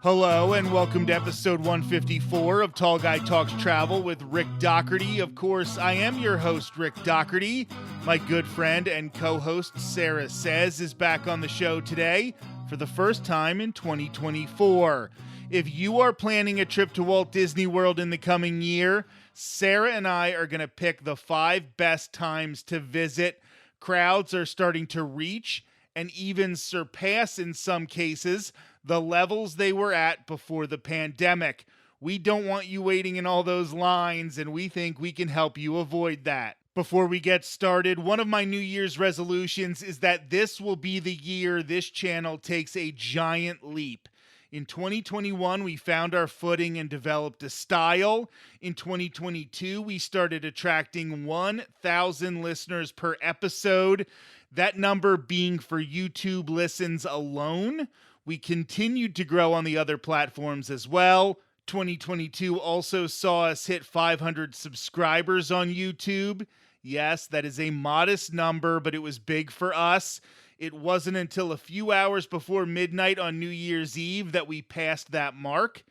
Hello and welcome to episode 154 of Tall Guy Talks Travel with Rick Doherty. Of course, I am your host, Rick Doherty. My good friend and co-host, Sarah Says, is back on the show today for the first time in 2024. If you are planning a trip to Walt Disney World in the coming year, Sarah and I are going to pick the 5 best times to visit. Crowds are starting to reach and even surpass, in some cases, the levels they were at before the pandemic. We don't want you waiting in all those lines, and we think we can help you avoid that. Before we get started, one of my New Year's resolutions is that this will be the year this channel takes a giant leap. In 2021, we found our footing and developed a style. In 2022, we started attracting 1,000 listeners per episode, that number being for YouTube listens alone. We continued to grow on the other platforms as well. 2022 also saw us hit 500 subscribers on YouTube. Yes, that is a modest number, but it was big for us. It wasn't until a few hours before midnight on New Year's Eve that we passed that mark.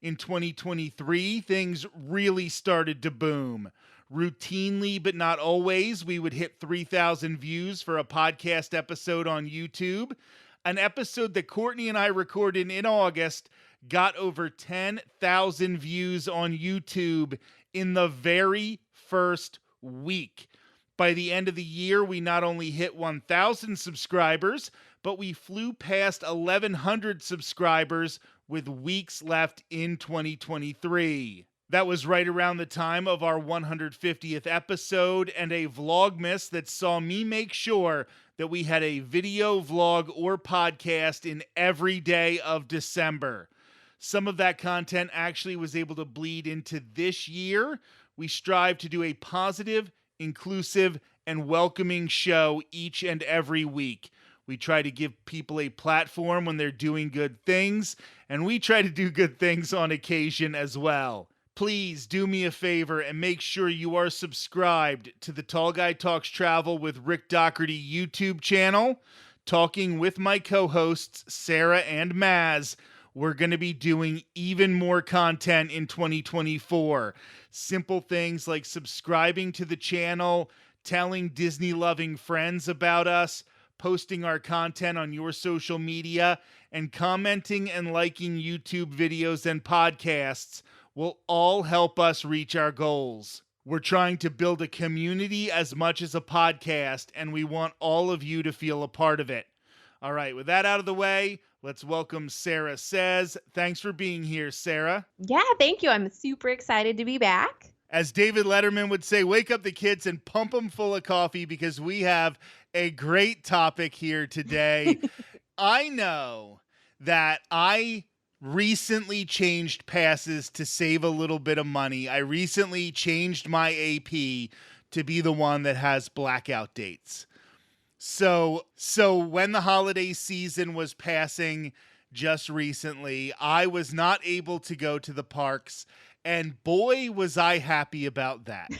In 2023, things really started to boom. Routinely, but not always, we would hit 3,000 views for a podcast episode on YouTube. An episode that Courtney and I recorded in August got over 10,000 views on YouTube in the very first week. By the end of the year, we not only hit 1,000 subscribers, but we flew past 1,100 subscribers with weeks left in 2023. That was right around the time of our 150th episode and a Vlogmas that saw me make sure that we had a video, vlog, or podcast in every day of December. Some of that content actually was able to bleed into this year. We strive to do a positive, inclusive, and welcoming show each and every week. We try to give people a platform when they're doing good things, and we try to do good things on occasion as well. Please do me a favor and make sure you are subscribed to the Tall Guy Talks Travel with Rick Doherty YouTube channel. Talking with my co-hosts, Sarah and Maz, we're going to be doing even more content in 2024. Simple things like subscribing to the channel, telling Disney-loving friends about us, posting our content on your social media, and commenting and liking YouTube videos and podcasts will all help us reach our goals. We're trying to build a community as much as a podcast, and we want all of you to feel a part of it. All right, with that out of the way, let's welcome Sarah Says. Thanks for being here, Sarah. Yeah, thank you. I'm super excited to be back. As David Letterman would say, wake up the kids and pump them full of coffee because we have a great topic here today. I know that I recently changed passes to save a little bit of money. I recently changed my AP to be the one that has blackout dates. So when the holiday season was passing just recently, I was not able to go to the parks, and boy, was I happy about that.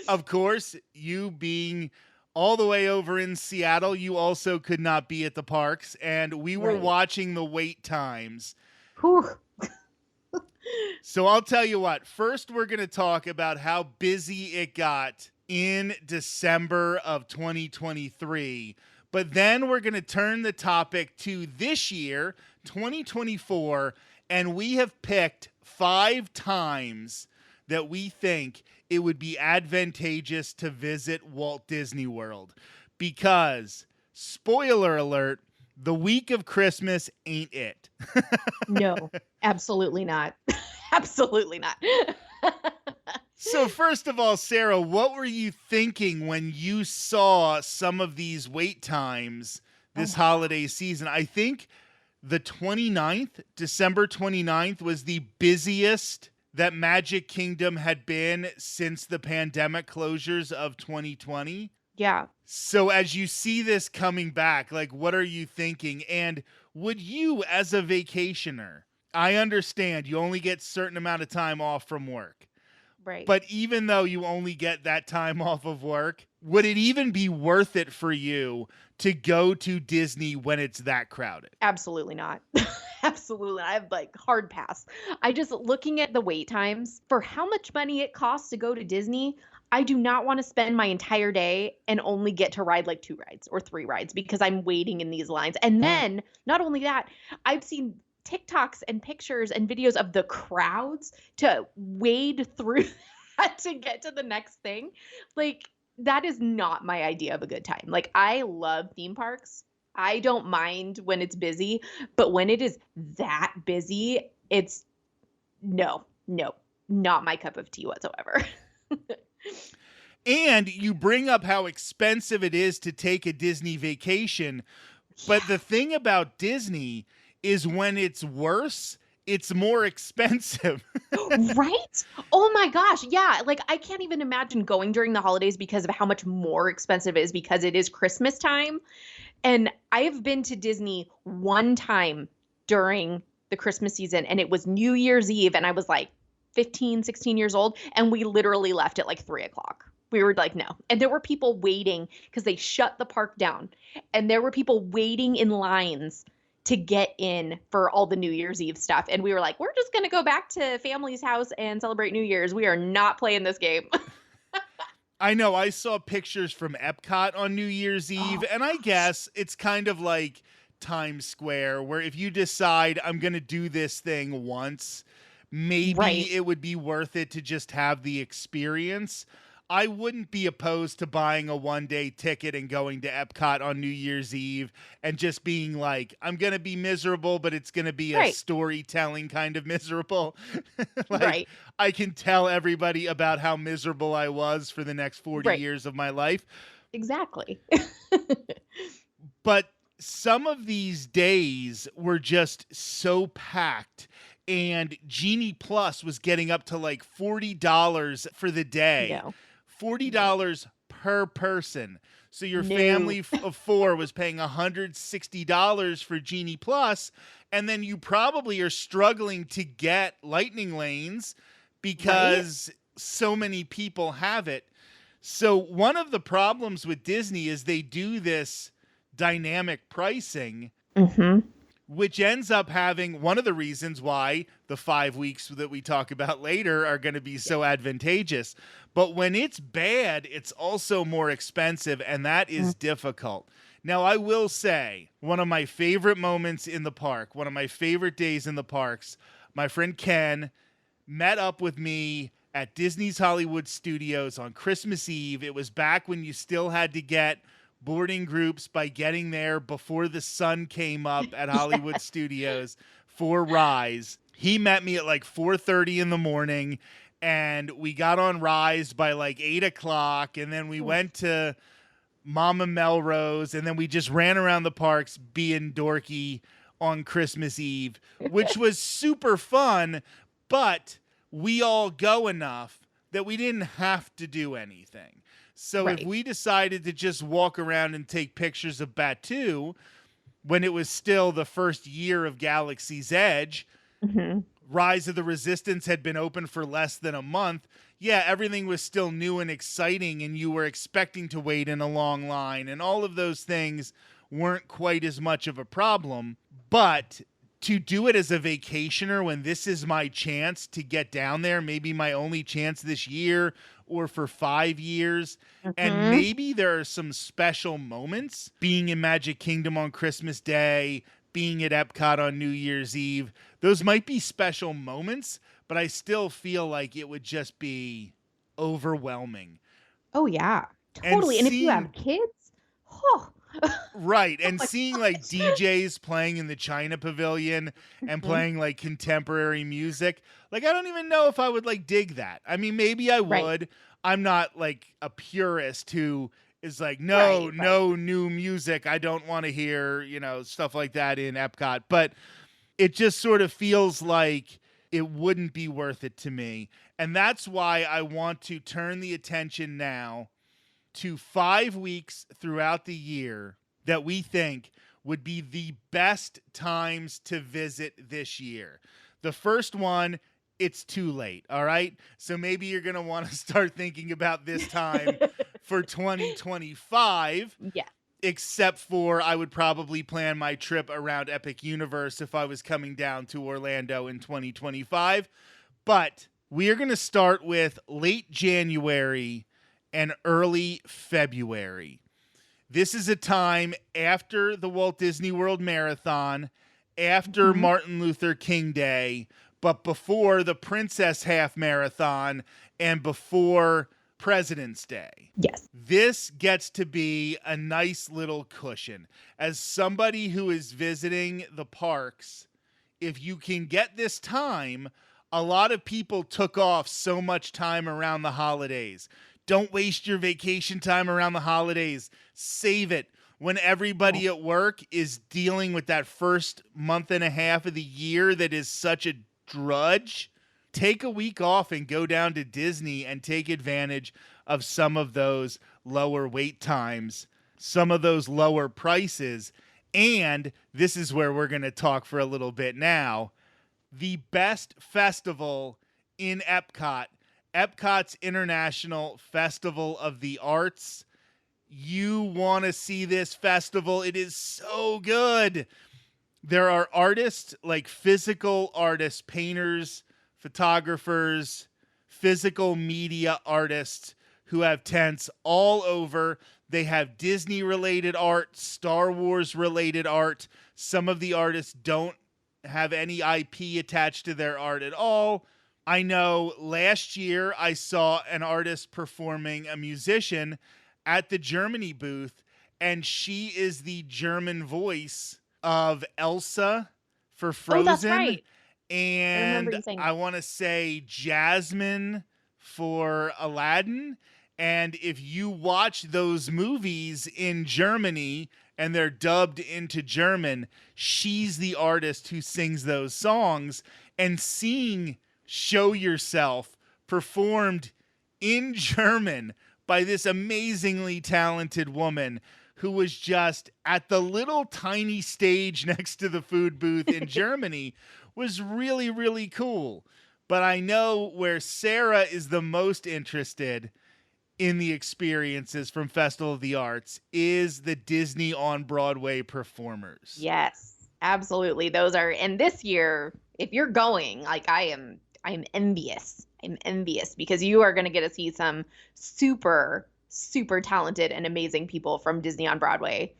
Of course, you being all the way over in Seattle, you also could not be at the parks, and we were watching the wait times. Whew. So I'll tell you what, first we're going to talk about how busy it got in December of 2023, but then we're going to turn the topic to this year, 2024, and we have picked 5 times that we think it would be advantageous to visit Walt Disney World because, spoiler alert, the week of Christmas ain't it. No, absolutely not. Absolutely not. So first of all, Sarah, what were you thinking when you saw some of these wait times this holiday season? I think the 29th, December 29th, was the busiest that Magic Kingdom had been since the pandemic closures of 2020. Yeah. So as you see this coming back, like, what are you thinking? And would you, as a vacationer, I understand you only get a certain amount of time off from work. Right. But even though you only get that time off of work, would it even be worth it for you to go to Disney when it's that crowded? Absolutely not. Absolutely. I have like hard pass. I just looking at the wait times for how much money it costs to go to Disney. I do not want to spend my entire day and only get to ride like 2 rides or 3 rides because I'm waiting in these lines. And then not only that, I've seen TikToks and pictures and videos of the crowds to wade through that to get to the next thing. Like that is not my idea of a good time. Like I love theme parks. I don't mind when it's busy, but when it is that busy, it's no, not my cup of tea whatsoever. And you bring up how expensive it is to take a Disney vacation. But the thing about Disney is when it's worse, it's more expensive. Right? Oh my gosh. Yeah. Like I can't even imagine going during the holidays because of how much more expensive it is because it is Christmas time. And I have been to Disney one time during the Christmas season, and it was New Year's Eve, and I was like 15, 16 years old, and we literally left at like 3 o'clock. We were like, no. And there were people waiting because they shut the park down, and there were people waiting in lines to get in for all the New Year's Eve stuff. And we were like, we're just going to go back to family's house and celebrate New Year's. We are not playing this game. I know. I saw pictures from Epcot on New Year's Eve, and I guess it's kind of like Times Square, where if you decide I'm going to do this thing once, maybe it would be worth it to just have the experience. I wouldn't be opposed to buying a one-day ticket and going to Epcot on New Year's Eve and just being like, I'm going to be miserable, but it's going to be a storytelling kind of miserable. I can tell everybody about how miserable I was for the next 40 years of my life. Exactly. But some of these days were just so packed. And Genie Plus was getting up to like $40 for the day. No. $40 per person. So your family of 4 was paying $160 for Genie Plus, and then you probably are struggling to get lightning lanes because so many people have it. So one of the problems with Disney is they do this dynamic pricing, which ends up having one of the reasons why the 5 weeks that we talk about later are going to be so advantageous. But when it's bad, it's also more expensive, and that is difficult. Now, I will say, one of my favorite moments in the park, one of my favorite days in the parks, my friend Ken met up with me at Disney's Hollywood Studios on Christmas Eve. It was back when you still had to get boarding groups by getting there before the sun came up at Hollywood Studios for Rise. He met me at like 4:30 in the morning, and we got on Rise by like 8 o'clock, and then we went to Mama Melrose, and then we just ran around the parks being dorky on Christmas Eve, which was super fun, but we all go enough that we didn't have to do anything. So if we decided to just walk around and take pictures of Batuu when it was still the first year of Galaxy's Edge, Rise of the Resistance had been open for less than a month. Yeah, everything was still new and exciting, and you were expecting to wait in a long line, and all of those things weren't quite as much of a problem. But to do it as a vacationer when this is my chance to get down there, maybe my only chance this year or for 5 years, and maybe there are some special moments, being in Magic Kingdom on Christmas Day, being at Epcot on New Year's Eve, those might be special moments, but I still feel like it would just be overwhelming. Oh, yeah. Totally. And if you have kids, Right. And seeing like DJs playing in the China Pavilion and playing like contemporary music, like I don't even know if I would like dig that. I mean, maybe I would. I'm not like a purist who is like, no new music. I don't want to hear, stuff like that in Epcot. But it just sort of feels like it wouldn't be worth it to me. And that's why I want to turn the attention now to 5 weeks throughout the year that we think would be the best times to visit this year. The first one, it's too late, all right? So maybe you're going to want to start thinking about this time for 2025. Yeah. Except for I would probably plan my trip around Epic Universe if I was coming down to Orlando in 2025. But we are going to start with late January and early February. This is a time after the Walt Disney World Marathon, after Martin Luther King Day, but before the Princess Half Marathon and before President's Day. Yes. This gets to be a nice little cushion. As somebody who is visiting the parks, if you can get this time, a lot of people took off so much time around the holidays. Don't waste your vacation time around the holidays. Save it when everybody at work is dealing with that first month and a half of the year that is such a drudge. Take a week off and go down to Disney and take advantage of some of those lower wait times, some of those lower prices. And this is where we're going to talk for a little bit now. The best festival in Epcot, Epcot's International Festival of the Arts. You want to see this festival. It is so good. There are artists, like physical artists, painters, photographers, physical media artists who have tents all over. They have Disney-related art, Star Wars-related art. Some of the artists don't have any IP attached to their art at all. I know last year I saw an artist performing, a musician, at the Germany booth, and she is the German voice of Elsa for Frozen. Oh, that's right. And I want to say Jasmine for Aladdin. And if you watch those movies in Germany and they're dubbed into German, she's the artist who sings those songs. And seeing Show Yourself performed in German by this amazingly talented woman who was just at the little tiny stage next to the food booth in Germany was really, really cool. But I know where Sarah is the most interested in the experiences from Festival of the Arts is the Disney on Broadway performers. Yes, absolutely. Those are, and this year, if you're going, like I'm envious. I'm envious because you are going to get to see some super, super talented and amazing people from Disney on Broadway.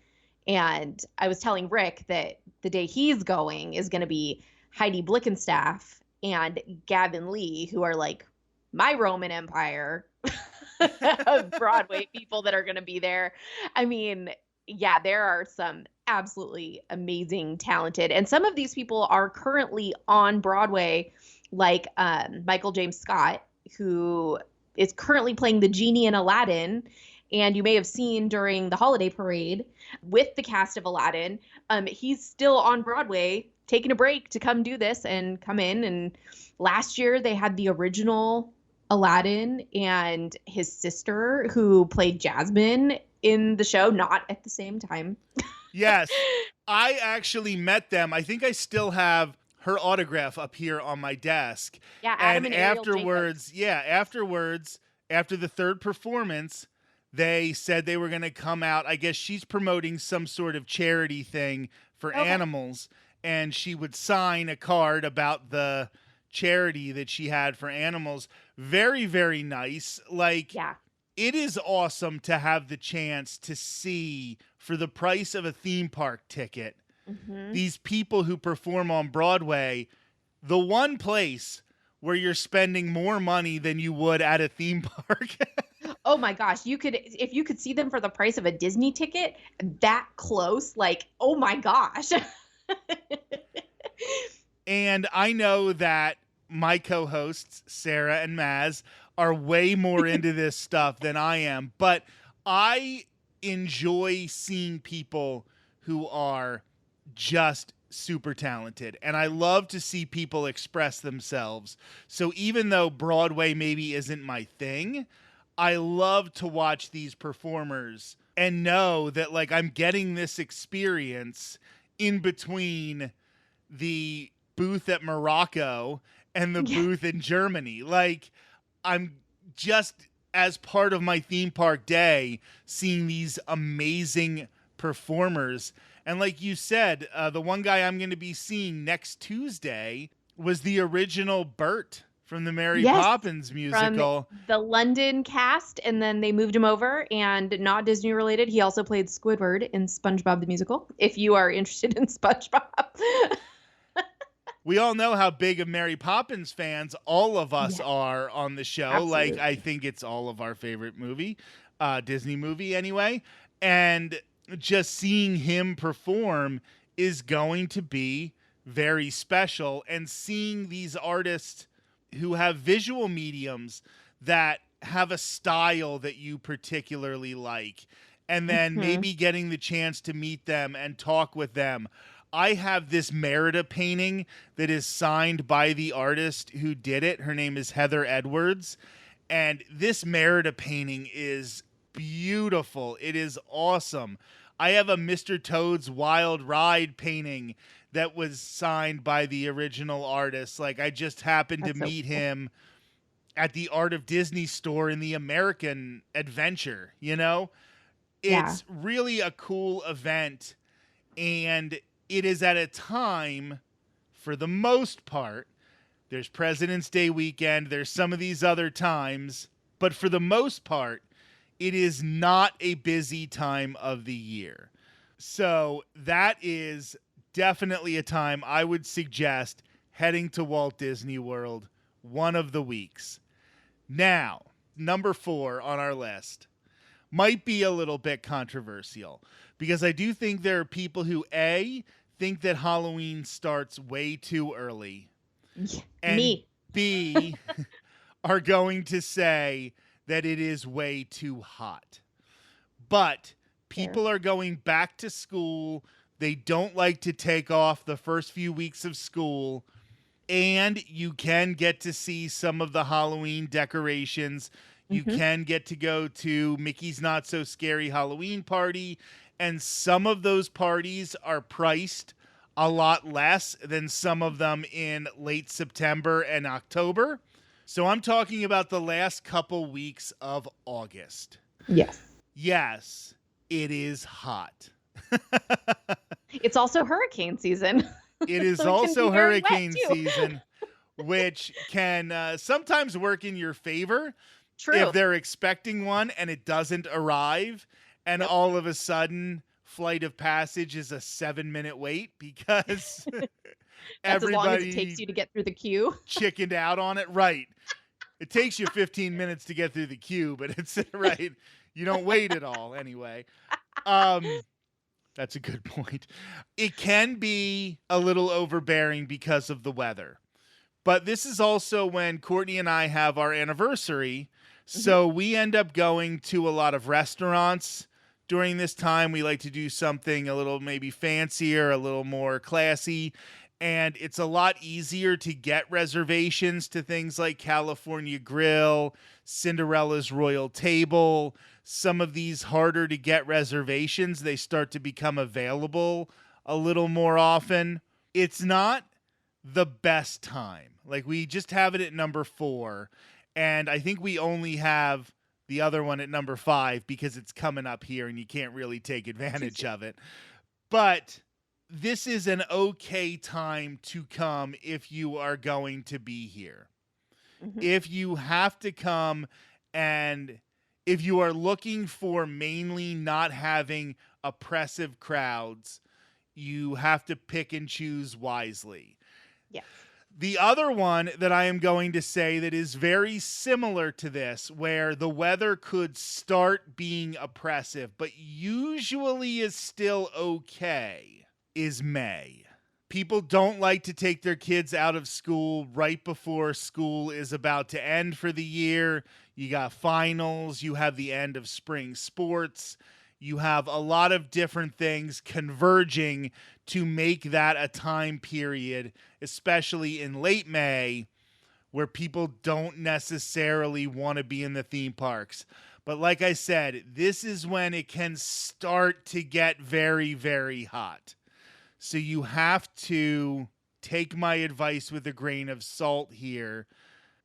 And I was telling Rick that the day he's going is going to be Heidi Blickenstaff and Gavin Lee, who are like my Roman Empire of Broadway people that are going to be there. I mean, yeah, there are some absolutely amazing, talented, and some of these people are currently on Broadway, like Michael James Scott, who is currently playing the genie in Aladdin. And you may have seen during the holiday parade with the cast of Aladdin, he's still on Broadway taking a break to come do this and come in. And last year they had the original Aladdin and his sister who played Jasmine in the show, not at the same time. Yes, I actually met them. I think I still have her autograph up here on my desk. Yeah, Adam and Ariel afterwards, after the third performance, they said they were going to come out. I guess she's promoting some sort of charity thing for animals, and she would sign a card about the charity that she had for animals. Very, very nice. Like, Yeah. It is awesome to have the chance to see, for the price of a theme park ticket, these people who perform on Broadway, the one place where you're spending more money than you would at a theme park. Oh my gosh, if you could see them for the price of a Disney ticket that close, like, oh my gosh. And I know that my co-hosts, Sarah and Maz, are way more into this stuff than I am, but I enjoy seeing people who are just super talented, and I love to see people express themselves. So even though Broadway maybe isn't my thing, I love to watch these performers and know that, like, I'm getting this experience in between the booth at Morocco and the booth in Germany. Like, I'm just as part of my theme park day, seeing these amazing performers. And like you said, the one guy I'm going to be seeing next Tuesday was the original Bert from the Mary Yes, Poppins from musical. the London cast, and then they moved him over, and not Disney related. He also played Squidward in SpongeBob the Musical, if you are interested in SpongeBob. We all know how big of Mary Poppins fans all of us Yeah, are on the show. Like, I absolutely. think it's all of our favorite movie, Disney movie anyway. And just seeing him perform is going to be very special. And seeing these artists who have visual mediums that have a style that you particularly like, and then Hmm. maybe getting the chance to meet them and talk with them. I have this Merida painting that is signed by the artist who did it. Her name is Heather Edwards. And this Merida painting is beautiful. It is awesome. I have a Mr. Toad's Wild Ride painting that was signed by the original artist. Like, I just happened to That's so meet cool. him at the Art of Disney store in the American Adventure, you know? Yeah. It's really a cool event, and it is at a time, for the most part, there's President's Day weekend, there's some of these other times, but for the most part, it is not a busy time of the year. So that is definitely a time I would suggest heading to Walt Disney World one of the weeks. Now, number 4 on our list might be a little bit controversial because I do think there are people who, A, think that Halloween starts way too early, and Me. B, are going to say that it is way too hot. But Fair. people are going back to school. They don't like to take off the first few weeks of school. And you can get to see some of the Halloween decorations. You Hmm. can get to go to Mickey's Not So Scary Halloween Party. And some of those parties are priced a lot less than some of them in late September and October. So I'm talking about the last couple weeks of August. Yes. Yes, it is hot. It's also hurricane season. It is So it can be also very wet hurricane too. season, which can sometimes work in your favor if True. they're expecting one and it doesn't arrive. And Yep. all of a sudden, Flight of Passage is a 7-minute wait because That's as long as it takes everybody you to get through the queue. chickened out on it. Right. It takes you 15 minutes to get through the queue, but it's right. You don't wait at all anyway. Um, that's a good point. It can be a little overbearing because of the weather. But this is also when Courtney and I have our anniversary. Hmm. So we end up going to a lot of restaurants during this time. We like to do something a little maybe fancier, a little more classy. And it's a lot easier to get reservations to things like California Grill, Cinderella's Royal Table. Some of these harder to get reservations, they start to become available a little more often. It's not the best time. Like, we just have it at number 4, and I think we only have the other one at number 5 because it's coming up here and you can't really take Too advantage soon. of it. But this is an okay time to come if you are going to be here. Hmm. If you have to come, and if you are looking for mainly not having oppressive crowds, you have to pick and choose wisely. Yes. The other one that I am going to say that is very similar to this, where the weather could start being oppressive, but usually is still okay, is May. People don't like to take their kids out of school right before school is about to end for the year. You got finals, you have the end of spring sports, you have a lot of different things converging to make that a time period, especially in late May, where people don't necessarily want to be in the theme parks. But like I said, this is when it can start to get very, very hot. So you have to take my advice with a grain of salt here.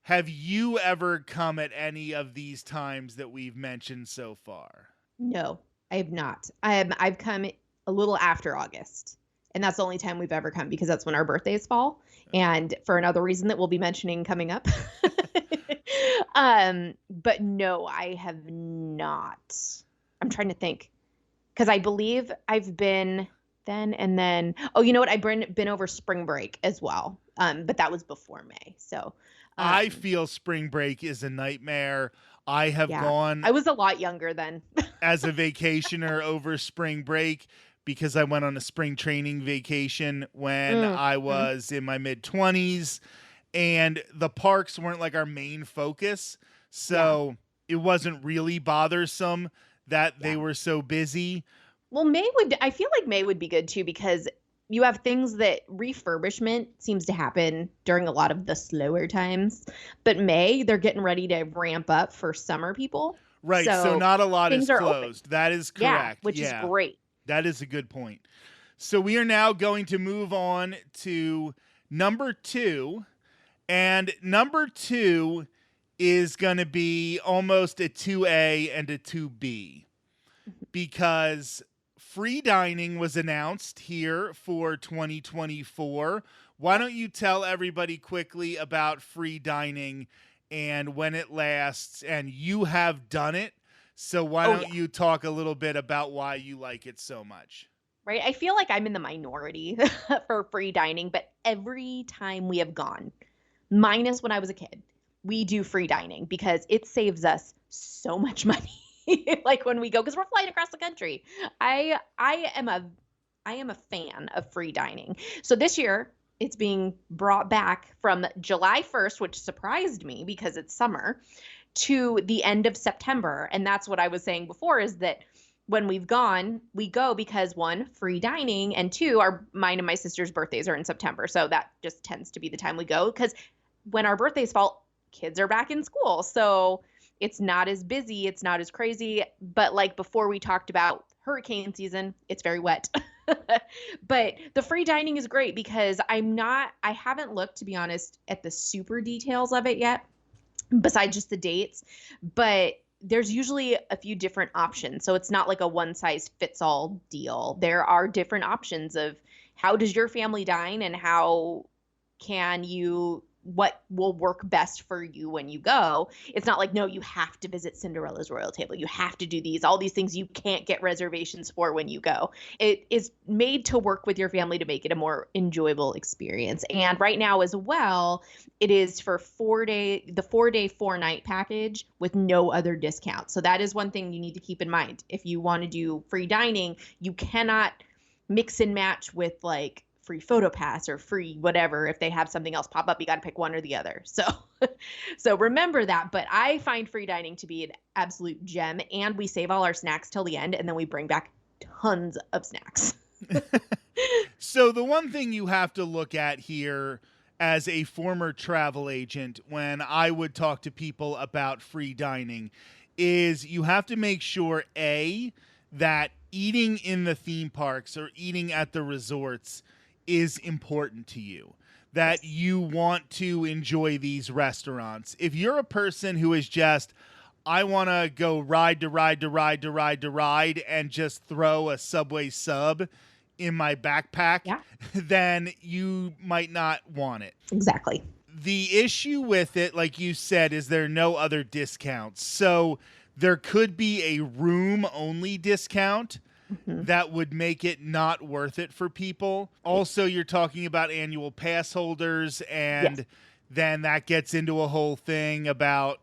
Have you ever come at any of these times that we've mentioned so far? No, I have not. I've come a little after August. And that's the only time we've ever come because that's when our birthdays fall. And for another reason that we'll be mentioning coming up. But no, I have not. I'm trying to think. Because I believe I've been then and then. Oh, you know what? I've been over spring break as well. But that was before May. So I um feel spring break is a nightmare. I have yeah. gone I was a lot younger then. as a vacationer over spring break because I went on a spring training vacation when I Mm-hmm. was in my mid 20s, and the parks weren't like our main focus. Yeah. So it wasn't really bothersome that they Yeah. were so busy. Well, I feel like May would be good too because you have things that refurbishment seems to happen during a lot of the slower times. But May, they're getting ready to ramp up for summer people. Right. So So not a lot is things are open. closed. That is Yeah, correct. which is Yeah. great. That is a good point. So we are now going to move on to number 2. And number 2 is going to be almost a 2A and a 2B because free dining was announced here for 2024. Why don't you tell everybody quickly about free dining and when it lasts? And you have done it. So why Oh don't yeah, you talk a little bit about why you like it so much? right. I feel like I'm in the minority for free dining, but every time we have gone, minus when I was a kid, we do free dining because it saves us so much money. Like when we go, because we're flying across the country. I am a fan of free dining. So this year it's being brought back from July 1st, which surprised me because it's summer, to the end of September. And that's what I was saying before is that when we've gone, we go because one, free dining, and two, mine and my sister's birthdays are in September. So that just tends to be the time we go because when our birthdays fall, kids are back in school. So it's not as busy, it's not as crazy. But like before we talked about hurricane season, it's very wet. But the free dining is great because I haven't looked, to be honest, at the super details of it yet, besides just the dates. But there's usually a few different options. So it's not like a one size fits all deal. There are different options of how does your family dine and how can you what will work best for you when you go. It's not like, no, you have to visit Cinderella's royal table. You have to do all these things you can't get reservations for when you go. It is made to work with your family to make it a more enjoyable experience. And right now as well, it is for the 4-day, 4-night package with no other discount. So that is one thing you need to keep in mind. If you want to do free dining, you cannot mix and match with like free photo pass or free whatever. If they have something else pop up, you got to pick one or the other. So remember that. But I find free dining to be an absolute gem, and we save all our snacks till the end, and then we bring back tons of snacks. So the one thing you have to look at here as a former travel agent when I would talk to people about free dining is you have to make sure, A, that eating in the theme parks or eating at the resorts is important to you, that you want to enjoy these restaurants. If you're a person who is just, I want to go ride to ride to ride to ride to ride and just throw a Subway sub in my backpack, Yeah, then you might not want it. exactly. The issue with it, like you said, is there are no other discounts. So there could be a room only discount that would make it not worth it for people. Also, you're talking about annual pass holders, and Yes. then that gets into a whole thing about,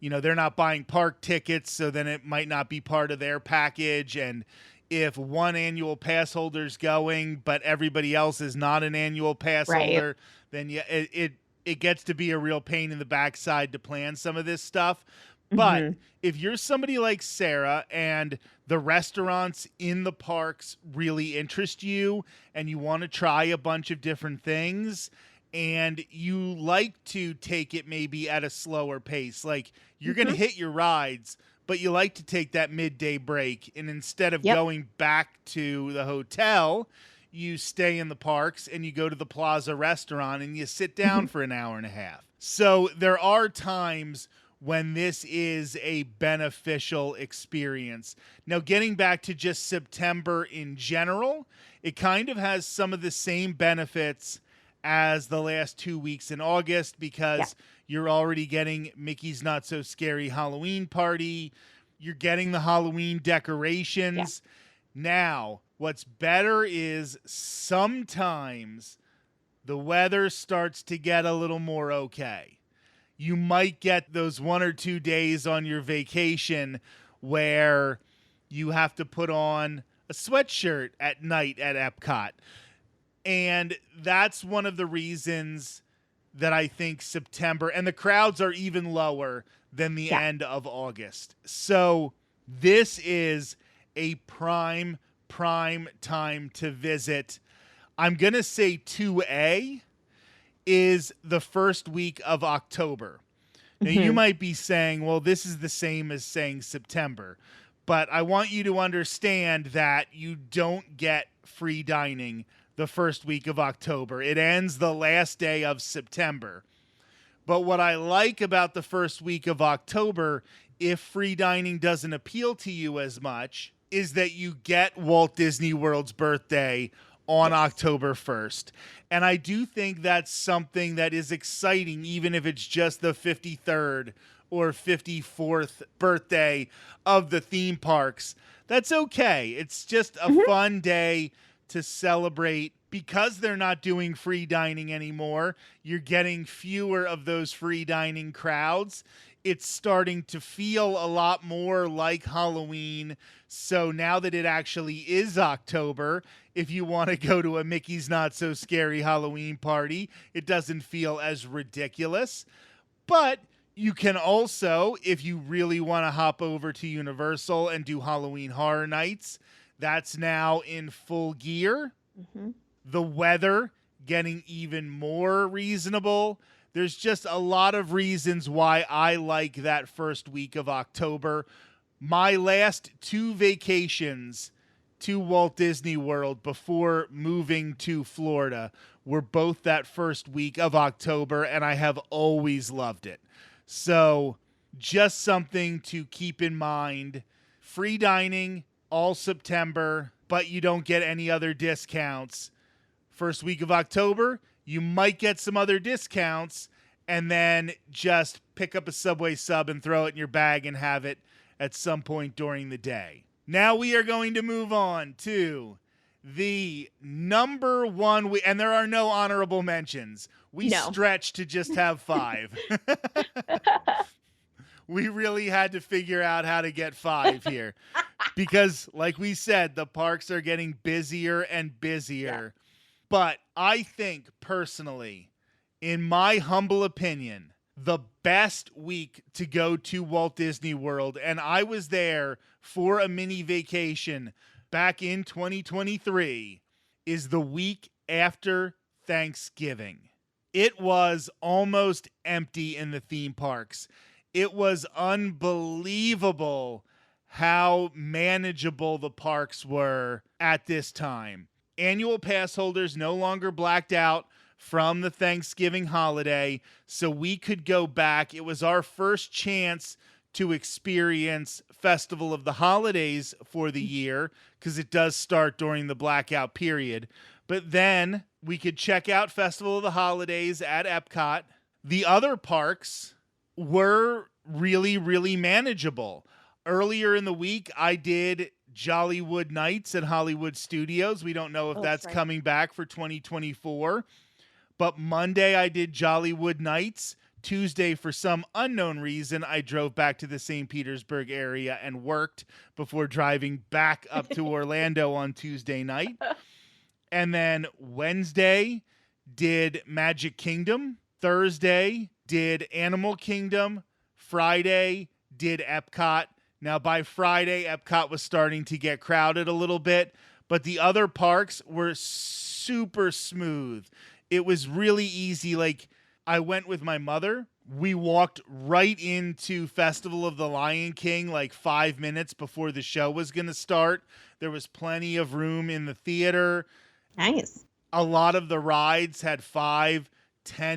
they're not buying park tickets, so then it might not be part of their package. And if one annual pass holder's going, but everybody else is not an annual pass Right. holder, then yeah, it gets to be a real pain in the backside to plan some of this stuff. But if you're somebody like Sarah and the restaurants in the parks really interest you and you want to try a bunch of different things and you like to take it maybe at a slower pace, like you're going to hit your rides, but you like to take that midday break, and instead of Yep. going back to the hotel, you stay in the parks and you go to the Plaza restaurant and you sit down for an hour and a half. So there are times when this is a beneficial experience. Now, getting back to just September in general, it kind of has some of the same benefits as the last 2 weeks in August because you're already getting Mickey's Not So Scary Halloween Party. You're getting the Halloween decorations. Now, what's better is sometimes the weather starts to get a little more okay. You might get those 1 or 2 days on your vacation where you have to put on a sweatshirt at night at Epcot. And that's one of the reasons that I think September, and the crowds are even lower than the end of August. So this is a prime time to visit. I'm going to say 2A is the first week of October. Now, you might be saying, well, this is the same as saying September. But I want you to understand that you don't get free dining the first week of October. It ends the last day of September. But what I like about the first week of October, if free dining doesn't appeal to you as much, is that you get Walt Disney World's birthday on October 1st. And I do think that's something that is exciting, even if it's just the 53rd or 54th birthday of the theme parks. That's okay. It's just a fun day to celebrate. Because they're not doing free dining anymore, you're getting fewer of those free dining crowds. It's starting to feel a lot more like Halloween. So now that it actually is October, if you want to go to a Mickey's Not So Scary Halloween party, it doesn't feel as ridiculous. But you can also, if you really want to hop over to Universal and do Halloween Horror Nights, that's now in full gear. The weather getting even more reasonable. There's just a lot of reasons why I like that first week of October. My last 2 vacations to Walt Disney World before moving to Florida were both that first week of October, and I have always loved it. So just something to keep in mind. Free dining all September, but you don't get any other discounts. First week of October, you might get some other discounts, and then just pick up a Subway sub and throw it in your bag and have it at some point during the day. Now we are going to move on to the number one, and there are no honorable mentions. We stretched to just have 5. We really had to figure out how to get 5 here because, like we said, the parks are getting busier and busier. But I think personally, in my humble opinion, the best week to go to Walt Disney World, and I was there for a mini vacation back in 2023, is the week after Thanksgiving. It was almost empty in the theme parks. It was unbelievable how manageable the parks were at this time. Annual pass holders no longer blacked out from the Thanksgiving holiday, so we could go back. It was our first chance to experience Festival of the Holidays for the year because it does start during the blackout period. But then we could check out Festival of the Holidays at Epcot. The other parks were really, really manageable. Earlier in the week, I did Jollywood Nights at Hollywood Studios. We don't know if that's coming back for 2024. But Monday, I did Jollywood Nights. Tuesday, for some unknown reason, I drove back to the St. Petersburg area and worked before driving back up to Orlando on Tuesday night. And then Wednesday, did Magic Kingdom. Thursday, did Animal Kingdom. Friday, did Epcot. Now, by Friday, Epcot was starting to get crowded a little bit, but the other parks were super smooth. It was really easy. Like, I went with my mother. We walked right into Festival of the Lion King like 5 minutes before the show was going to start. There was plenty of room in the theater. Nice. A lot of the rides had 5-10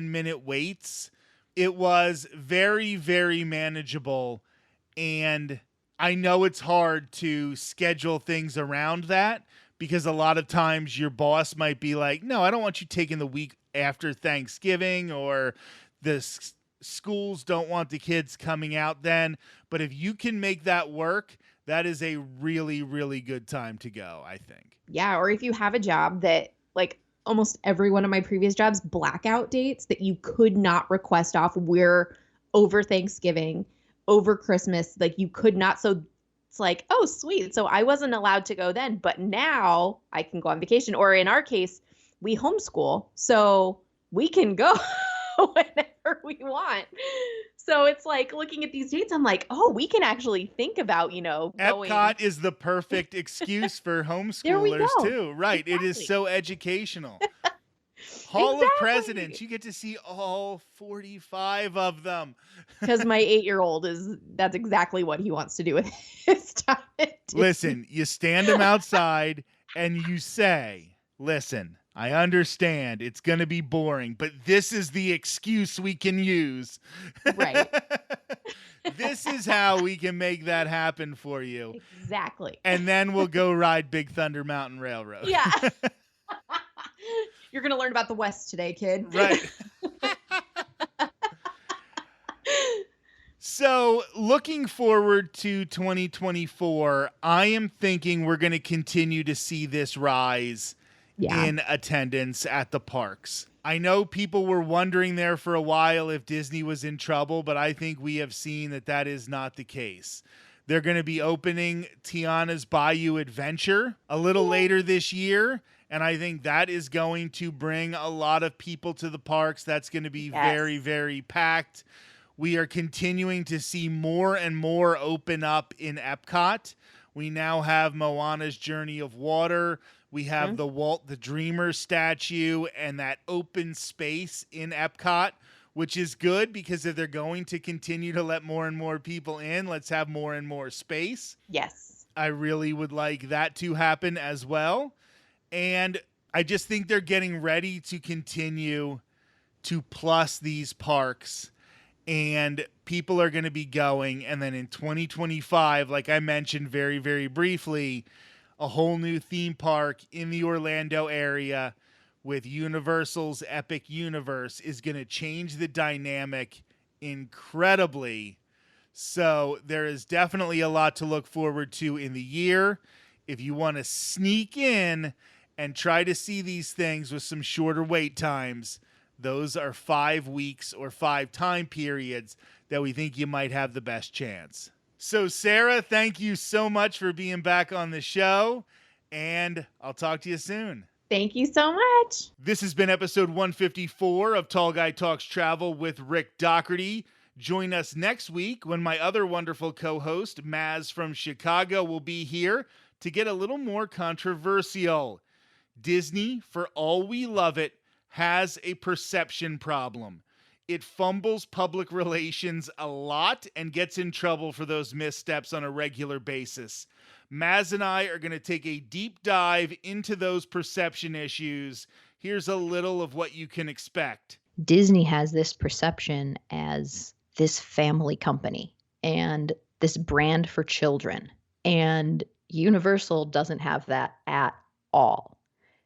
minute waits. It was very, very manageable. And I know it's hard to schedule things around that because a lot of times your boss might be like, no, I don't want you taking the week after Thanksgiving, or the schools don't want the kids coming out then. But if you can make that work, that is a really, really good time to go, I think. Yeah, or if you have a job that, like, almost every one of my previous jobs, blackout dates that you could not request off were over Thanksgiving, over Christmas, like you could not. So it's like, oh, sweet. So I wasn't allowed to go then, but now I can go on vacation. Or in our case, we homeschool, so we can go whenever we want. So it's like looking at these dates, I'm like, oh, we can actually think about, going. Epcot is the perfect excuse for There we homeschoolers go. too. Right. It is Exactly. so educational. Hall of Exactly. Presidents, you get to see all 45 of them. Because my 8-year-old that's exactly what he wants to do with his time. Listen, you stand him outside and you say, listen, I understand it's going to be boring, but this is the excuse we can use. Right. This is how we can make that happen for you. Exactly. And then we'll go ride Big Thunder Mountain Railroad. Yeah. You're going to learn about the West today, kid. Right. So, looking forward to 2024, I am thinking we're going to continue to see this rise in attendance at the parks. I know people were wondering there for a while if Disney was in trouble, but I think we have seen that that is not the case. They're going to be opening Tiana's Bayou Adventure a little later this year, and I think that is going to bring a lot of people to the parks. That's going to be very, very packed. We are continuing to see more and more open up in Epcot. We now have Moana's Journey of Water. We have the Walt the Dreamer statue and that open space in Epcot, which is good because if they're going to continue to let more and more people in, let's have more and more space. Yes. I really would like that to happen as well. And I just think they're getting ready to continue to plus these parks. And people are going to be going. And then in 2025, like I mentioned very, very briefly, a whole new theme park in the Orlando area with Universal's Epic Universe is going to change the dynamic incredibly. So there is definitely a lot to look forward to in the year. If you want to sneak in and try to see these things with some shorter wait times, those are 5 weeks or 5 time periods that we think you might have the best chance. So, Sarah, thank you so much for being back on the show, and I'll talk to you soon. Thank you so much. This has been episode 154 of Tall Guy Talks Travel with Rick Doherty. Join us next week when my other wonderful co-host, Maz from Chicago, will be here to get a little more controversial. Disney, for all we love it, has a perception problem. It fumbles public relations a lot and gets in trouble for those missteps on a regular basis. Maz and I are going to take a deep dive into those perception issues. Here's a little of what you can expect. Disney has this perception as this family company and this brand for children. And Universal doesn't have that at all.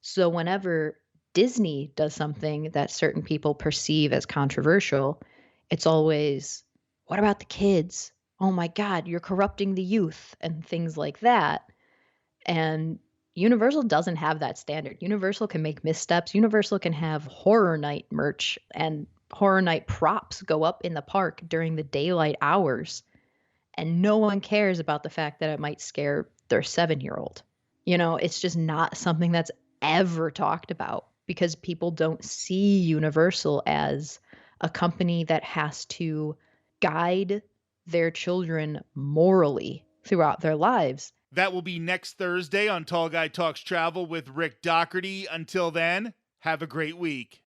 So whenever Disney does something that certain people perceive as controversial, it's always, what about the kids? Oh my God, you're corrupting the youth and things like that. And Universal doesn't have that standard. Universal can make missteps. Universal can have Horror Night merch and Horror Night props go up in the park during the daylight hours. And no one cares about the fact that it might scare their 7-year-old. It's just not something that's ever talked about because people don't see Universal as a company that has to guide their children morally throughout their lives. That will be next Thursday on Tall Guy Talks Travel with Rick Doherty. Until then, have a great week.